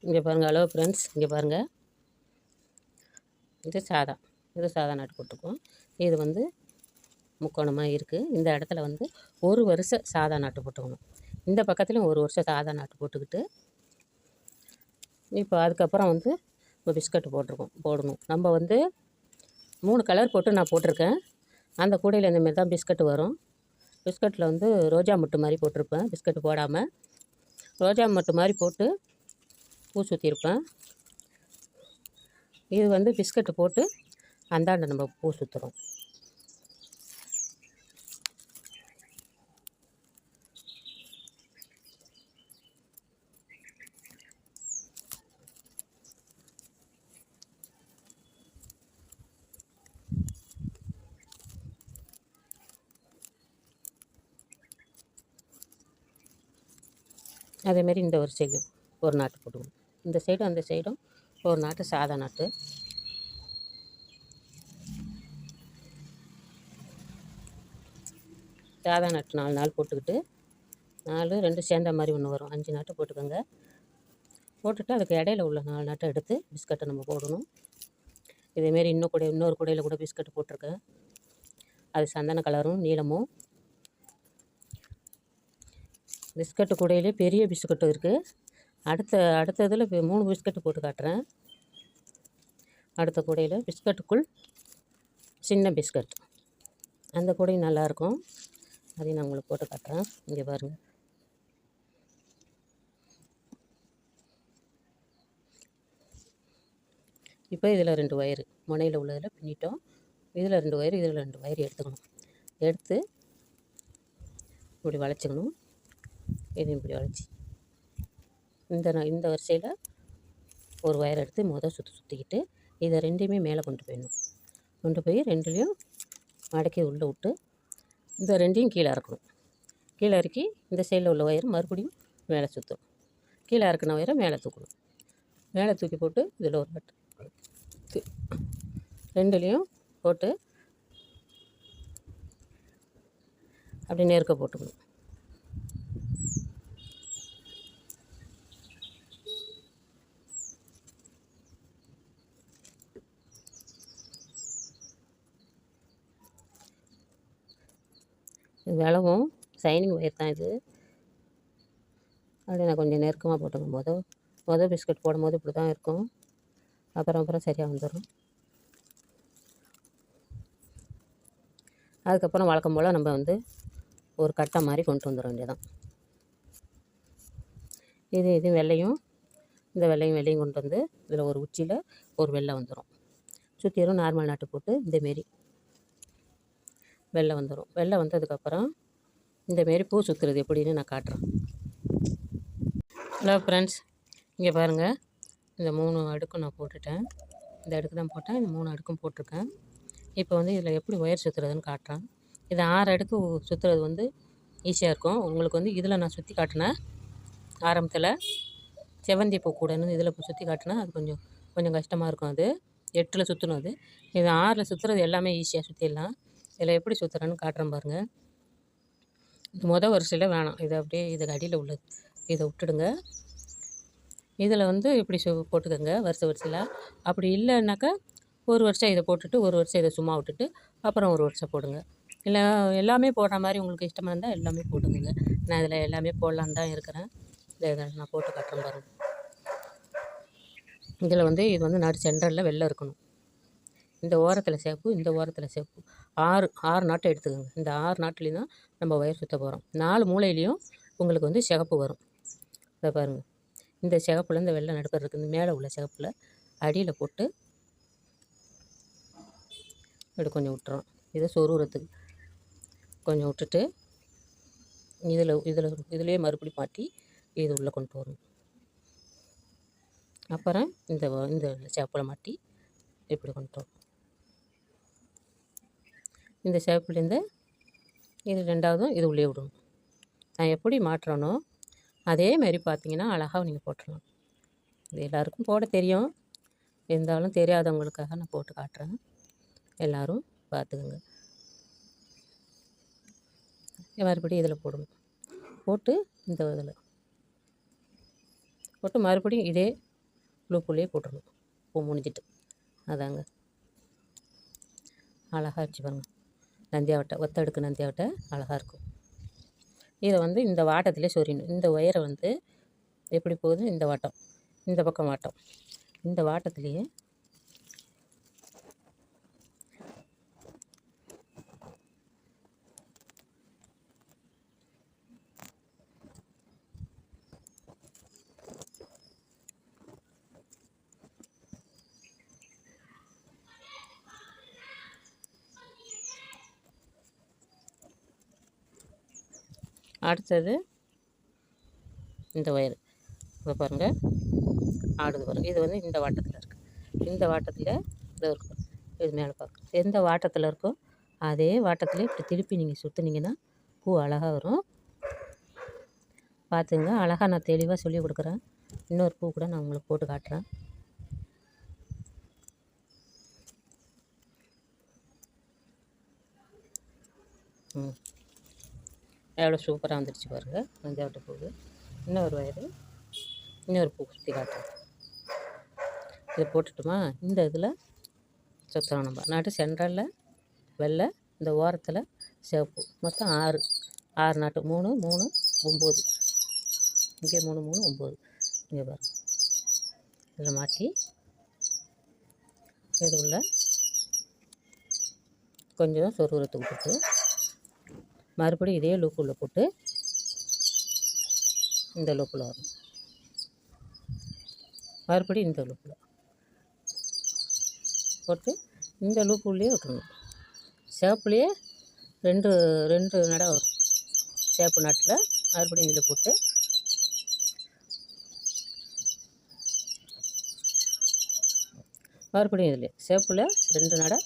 இங்கே பாருங்கள். Hello friends, இங்கே பாருங்கள். இது சாதா நாட்டு போட்டிருக்கோம். இது வந்து முக்கோணமாக இருக்குது. இந்த இடத்துல வந்து ஒரு வருஷம் சாதா நாட்டு போட்டுக்கணும். இந்த பக்கத்துலையும் ஒரு வருஷம் சாதா நாட்டு போட்டுக்கிட்டு இப்போ அதுக்கப்புறம் வந்து இப்போ பிஸ்கட்டு போடணும். நம்ம வந்து 3 கலர் போட்டு நான் போட்டிருக்கேன். அந்த கூடையில் இந்தமாரி தான் பிஸ்கட்டு வரும். பிஸ்கட்டில் வந்து ரோஜா மொட்டு மாதிரி போட்டிருப்பேன். பிஸ்கட்டு போடாமல் ரோஜா மொட்டு மாதிரி போட்டு பூ சுற்றிருப்பேன். இது வந்து பிஸ்கட்டு போட்டு அந்தாண்ட நம்ம பூ சுற்றுறோம். அதேமாரி இந்த ஒரு சைடும் ஒரு நாட்டு போட்டுக்கணும். இந்த சைடும் அந்த சைடும் ஒரு நாட்டு சாதா நாட்டு. சாதா நாட்டு 4 நாள் போட்டுக்கிட்டு 4 2 சேர்ந்த மாதிரி ஒன்று வரும். 5 நாட்டு போட்டுக்கோங்க. போட்டுட்டு அதுக்கு இடையில உள்ள 4 நாட்டை எடுத்து பிஸ்கட்டை நம்ம போடணும். இதேமாரி இன்னொரு கூடையில் கூட பிஸ்கட்டு போட்டிருக்கேன். அது சந்தன கலரும் நீளமும். பிஸ்கட்டு கூடையிலே பெரிய பிஸ்கட்டு இருக்குது. அடுத்த இதில் 3 பிஸ்கட்டு போட்டு காட்டுறேன். அடுத்த கூடையில் பிஸ்கட்டுக்குள் சின்ன பிஸ்கட், அந்த கூடையும் நல்லாயிருக்கும். அதையும் நான் உங்களுக்கு போட்டு காட்டுறேன். இங்கே பாருங்கள். இப்போ இதில் 2 வயரு முனையில் உள்ளதில் பின்னிட்டோம். இதில் 2 வயரு, இதில் 2 வயரு எடுத்துக்கணும். எடுத்து இப்படி வளைச்சிக்கணும். இதையும் இப்படி வளைச்சி இந்த வரிசையில் ஒரு வயர் எடுத்து சுற்றிக்கிட்டு இதை 2யுமே மேலே கொண்டு போய் 2லேயும் மடக்கி உள்ளே விட்டு இந்த 2யும் கீழே இறக்கணும். கீழே இறக்கி இந்த சைடில் உள்ள வயர் மறுபடியும் மேலே சுற்றணும். கீழே இறக்குன வயரை மேலே தூக்கணும். மேலே தூக்கி போட்டு இதில் ஒரு நட்டு 2லேயும் போட்டு அப்படி நெருக்க போட்டுக்கணும். இது விலகும் சைனிங் ஒயர் தான் இது. அப்படியே நான் கொஞ்சம் நெருக்கமாக போட்டுக்கும் மொதல் பிஸ்கட் போடும்போது இப்படி தான் இருக்கும். அப்புறம் சரியாக வந்துடும். அதுக்கப்புறம் வழக்கம் போல் நம்ம வந்து ஒரு கட்டை மாதிரி கொண்டு வந்துட வேண்டியதான். இது வெள்ளையும் இந்த வெள்ளையும் கொண்டு வந்து இதில் ஒரு உச்சியில் ஒரு வெள்ளை வந்துடும். சுற்றிலும் நார்மல் நாட்டு போட்டு இந்தமாரி வெள்ளை வந்துடும். வெள்ளை வந்ததுக்கப்புறம் இந்தமாரி பூ சுற்றுறது எப்படின்னு நான் காட்டுறேன். ஹலோ ஃப்ரெண்ட்ஸ், இங்கே பாருங்கள். இந்த 3 அடுக்கும் நான் போட்டுட்டேன். இந்த அடுக்கு தான் போட்டேன். இந்த 3 அடுக்கும் போட்டிருக்கேன். இப்போ வந்து இதில் எப்படி ஒயர் சுற்றுறதுன்னு காட்டுறேன். இது 6 அடுக்கு சுற்றுறது வந்து ஈஸியாக இருக்கும். உங்களுக்கு வந்து இதில் நான் சுற்றி காட்டினேன். ஆரம்பத்தில் செவந்தி பூ கூடன்னு இதில் சுற்றி காட்டினேன். அது கொஞ்சம் கஷ்டமாக இருக்கும். அது 8ல் சுற்றணும். இது 6ல் சுற்றுறது எல்லாமே ஈஸியாக சுற்றிடலாம். இதில் எப்படி சுற்றுறேன்னு காட்டுறேன் பாருங்கள். இது வரிசையில் வேணாம். இது அப்படியே இதுக்கு அடியில் உள்ளது இதை விட்டுடுங்க. இதில் வந்து இப்படி போட்டுக்கோங்க வரிசையில். அப்படி இல்லைன்னாக்கா ஒரு வருஷம் இதை போட்டுட்டு ஒரு வருஷம் இதை சும்மா விட்டுட்டு அப்புறம் ஒரு வருஷம் போடுங்க. இல்லை எல்லாமே போடுற மாதிரி உங்களுக்கு இஷ்டமாக இருந்தால் எல்லாமே போட்டுக்கோங்க. நான் இதில் எல்லாமே போடலான்னு தான் இருக்கிறேன். இதை நான் போட்டு காட்டுறேன் பாருங்கள். இதில் வந்து இது வந்து நடு சென்டரில் வெள்ளை இருக்கணும். இந்த ஓரத்தில் சேப்பு, இந்த ஓரத்தில் சேப்பு. 6 நாட்டை எடுத்துக்கோங்க. இந்த 6 நாட்டுலேயும் தான் நம்ம ஒயர் சுற்ற போகிறோம். 4 மூலையிலையும் உங்களுக்கு வந்து சிகப்பு வரும். இதை பாருங்கள். இந்த சிகப்பில் இந்த வெள்ளை நடுப்பர் இருக்குது. இந்த மேலே உள்ள சிகப்பில் அடியில் போட்டு இப்படி கொஞ்சம் விட்டுறோம். இதை சொருகிறதுக்கு கொஞ்சம் விட்டுட்டு இதிலே மறுபடி மாட்டி இது உள்ளே கொண்டு வரணும். அப்புறம் இந்த சிகப்பில் மாட்டி இப்படி கொண்டு வரும். இந்த சிகப்புலேருந்து இது 2வதும் இது உள்ளே விடணும். நான் எப்படி மாட்டுறேனோ அதேமாரி பார்த்தீங்கன்னா அழகாக நீங்கள் போட்டுடலாம். இது எல்லாருக்கும் போட தெரியும். இருந்தாலும் தெரியாதவங்களுக்காக நான் போட்டு காட்டுறேன். எல்லோரும் பார்த்துக்குங்க. மறுபடியும் இதில் போடணும். போட்டு இந்த இதில் போட்டு மறுபடியும் இதே லூப்புலேயே போட்டுடணும். பூ முடிஞ்சிட்டு அதாங்க அழகாக வச்சு பாருங்கள். நந்தியாவட்டை ஒத்தடுக்கு நந்தியாவட்டை அழகாக இருக்கும். இதை வந்து இந்த வாட்டத்திலே சொரியணும். இந்த ஒயரை வந்து எப்படி போகுது, இந்த வாட்டம், இந்த பக்கம் வாட்டம், இந்த வாட்டத்திலேயே அடுத்தது இந்த ஒயர் இப்போ பாருங்கள் ஆடுது பாருங்கள். இது வந்து இந்த வாட்டத்தில் இருக்குது. இந்த வாட்டத்தில் இது இருக்கும். இது மேலே பார்க்கும். எந்த வாட்டத்தில் இருக்கோ அதே வாட்டத்தில் இப்படி திருப்பி நீங்கள் சுற்றுனீங்கன்னா பூ அழகாக வரும். பார்த்துங்க, அழகாக நான் தெளிவாக சொல்லி கொடுக்குறேன். இன்னொரு பூ கூட நான் உங்களுக்கு போட்டு காட்டுறேன். எவ்வளோ சூப்பராக வந்துடுச்சு பாருங்கள் நந்தியாவட்டை பூ. இன்னொரு வயரு, இன்னொரு பூ சுற்றி காட்டுறேன். இதை போட்டுட்டுமா இந்த இதில் சுற்றணும். நம்ம நாட்டு சென்ட்ரலில் வெள்ளை, இந்த ஓரத்தில் சிவப்பு, மொத்தம் 6 நாட்டு. 3 3 9, இங்கே 3 3 9. இங்கே பாருங்கள், இதில் மாட்டி இது உள்ள கொஞ்சம் சொருகுறதுக்கு போட்டு மறுபடியும் இதே லூப்புள்ள போட்டு இந்த லூப்பில் வரும். மறுபடியும் இந்த லூப்பில் போட்டு இந்த லூப்புள்ளேயே விட்டுருணும். சேப்புலேயே ரெண்டு நடை வரும். சேப்பு நட்டில் மறுபடியும் இதில் போட்டு மறுபடியும் இதில் சேப்பில் 2 நடை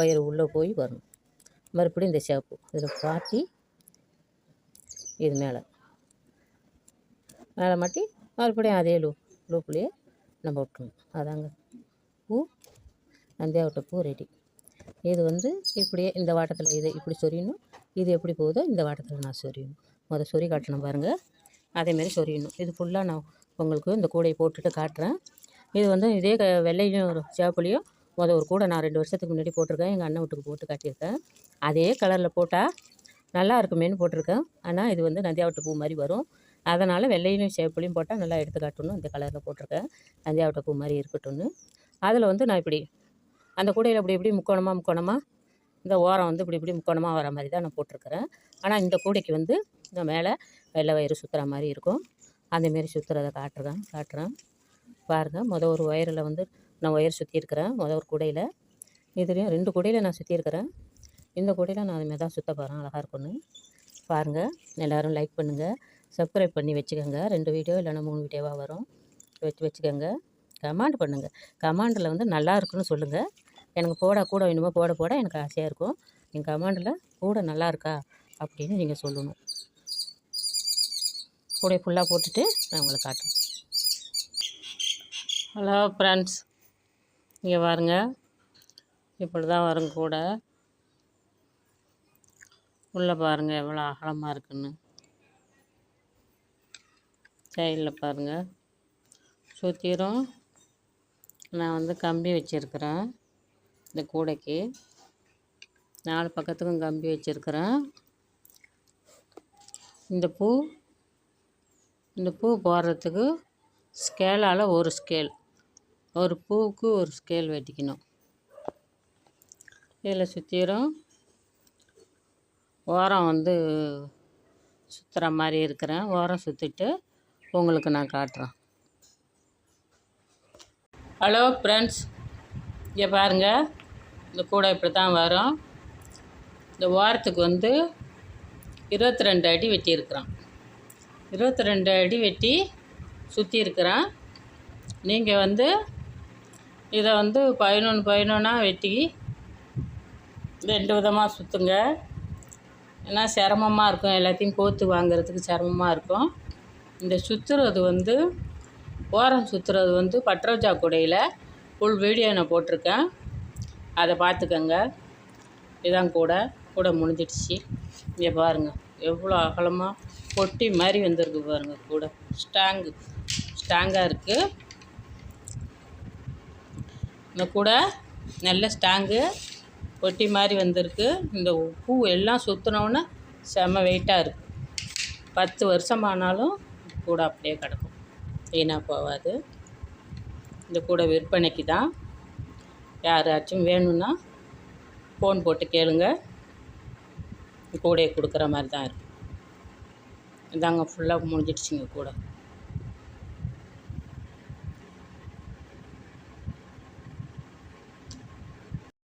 ஒயர் உள்ளே போய் வரணும். மறுபடியும் இந்த சேப்பு இதில் பாட்டி இது மேலே மாட்டி மறுபடியும் அதே லூப்லேயே நம்ம விட்டுருணும். அதாங்க பூ, நந்தியாவட்டை பூ ரெடி. இது வந்து இப்படியே இந்த வாட்டத்தில் இது இப்படி சொரியணும். இது எப்படி போகுதோ இந்த வாட்டத்தில் நான் சொரியணும். சொறி காட்டணும் பாருங்கள். அதேமாரி சொரியணும். இது ஃபுல்லாக நான் உங்களுக்கு இந்த கூடையை போட்டுட்டு காட்டுறேன். இது வந்து இதே வெள்ளையிலையும் ஒரு சேப்புலேயும் ஒரு கூடை நான் 2 வருஷத்துக்கு முன்னாடி போட்டிருக்கேன். எங்கள் அண்ணன் வீட்டுக்கு போட்டு காட்டியிருக்கேன். அதே கலரில் போட்டால் நல்லா இருக்குமேனு போட்டிருக்கேன். ஆனால் இது வந்து நந்தியாவட்டை பூ மாதிரி வரும். அதனால் வெள்ளையிலையும் சேப்புலையும் போட்டால் நல்லா எடுத்து காட்டணும். இந்த கலரில் போட்டிருக்கேன். நந்தியாவட்டை பூ மாதிரி இருக்கட்டும்னு அதில் வந்து நான் இப்படி அந்த கூடையில் இப்படி முக்கோணமாக இந்த ஓரம் வந்து இப்படி முக்கோணமாக வர மாதிரி தான் நான் போட்டிருக்கிறேன். ஆனால் இந்த கூடைக்கு வந்து இந்த மேலே வெள்ளை வயிறு சுற்றுற மாதிரி இருக்கும். அந்தமாரி சுற்றுறதை காட்டுறேன் பாருங்கள். ஒரு ஒயரில் வந்து நான் ஒயர் சுற்றியிருக்கிறேன். ஒரு கூடையில், இதுலேயும் 2 கூடையில் நான் சுற்றியிருக்கிறேன். இந்த கூடையில் நான் அதுமாரி தான் சுற்ற போகிறேன். அழகாக இருக்குன்னு பாருங்கள். எல்லோரும் லைக் பண்ணுங்கள், சப்ஸ்கிரைப் பண்ணி வச்சுக்கோங்க. 2 வீடியோ இல்லைன்னா 3 வீடியோவாக வரும். வச்சுக்கோங்க. கமெண்ட் பண்ணுங்கள். கமெண்டில் வந்து நல்லா இருக்குன்னு சொல்லுங்கள். எனக்கு கூட வேணுமோ போட எனக்கு ஆசையாக இருக்கும். எங்கள் கமெண்டில் கூட நல்லா இருக்கா அப்படின்னு நீங்கள் சொல்லணும். கூடை ஃபுல்லாக போட்டுட்டு நான் உங்களுக்கு காட்டுறேன். ஹலோ ஃப்ரெண்ட்ஸ், இங்கே பாருங்க, இப்படி தான் வரும் கூட. உள்ளே பாருங்கள் எவ்வளோ அகலமாக இருக்குன்னு. சைடில் பாருங்கள், சுற்றிரும் நான் வந்து கம்பி வச்சுருக்கிறேன். இந்த கூடைக்கு 4 பக்கத்துக்கும் கம்பி வச்சுருக்கிறேன். இந்த பூ போடுறதுக்கு ஸ்கேலால் ஒரு பூவுக்கு ஒரு ஸ்கேல் வெட்டிக்கணும். இதில் சுற்றிரும் ஓரம் வந்து சுற்றுற மாதிரி இருக்கிறேன். ஓரம் சுற்றிட்டு உங்களுக்கு நான் காட்டுறேன். ஹலோ ஃப்ரெண்ட்ஸ், இங்கே பாருங்கள், இந்த கூடை இப்படி தான் வரும். இந்த ஓரத்துக்கு வந்து 22 அடி வெட்டியிருக்கிறேன். 22 அடி வெட்டி சுற்றியிருக்கிறேன். நீங்கள் வந்து இதை வந்து 11 வெட்டி 2 விதமாக சுற்றுங்க. ஏன்னா சிரமமாக இருக்கும், எல்லாத்தையும் கோர்த்து வாங்கிறதுக்கு சிரமமாக இருக்கும். இந்த சுற்றுறது வந்து ஓரம் சுற்றுறது வந்து பட்ரோஜா கூடையில் ஃபுல் வீடியோ நான் போட்டிருக்கேன். அதை பார்த்துக்கங்க. இதான் கூட முடிஞ்சிடுச்சு. இங்கே பாருங்கள் எவ்வளோ அகலமாக பொட்டி மாதிரி வந்திருக்கு பாருங்கள். கூட ஸ்ட்ராங்காக இருக்குது. இந்த கூடை நல்ல ஸ்ட்ராங்கு, பொட்டி மாதிரி வந்திருக்கு. இந்த பூ எல்லாம் சுற்றினோன்னே செம்ம வெயிட்டாக இருக்குது. 10 வருஷம் ஆனாலும் கூடை அப்படியே கிடக்கும், வீணாக போகாது. இந்த கூடை விற்பனைக்கு தான். யாராச்சும் வேணும்னா ஃபோன் போட்டு கேளுங்க, கூடையை கொடுக்குற மாதிரி தான் இருக்குது. இதாங்க ஃபுல்லாக முடிஞ்சிடுச்சிங்க கூடை.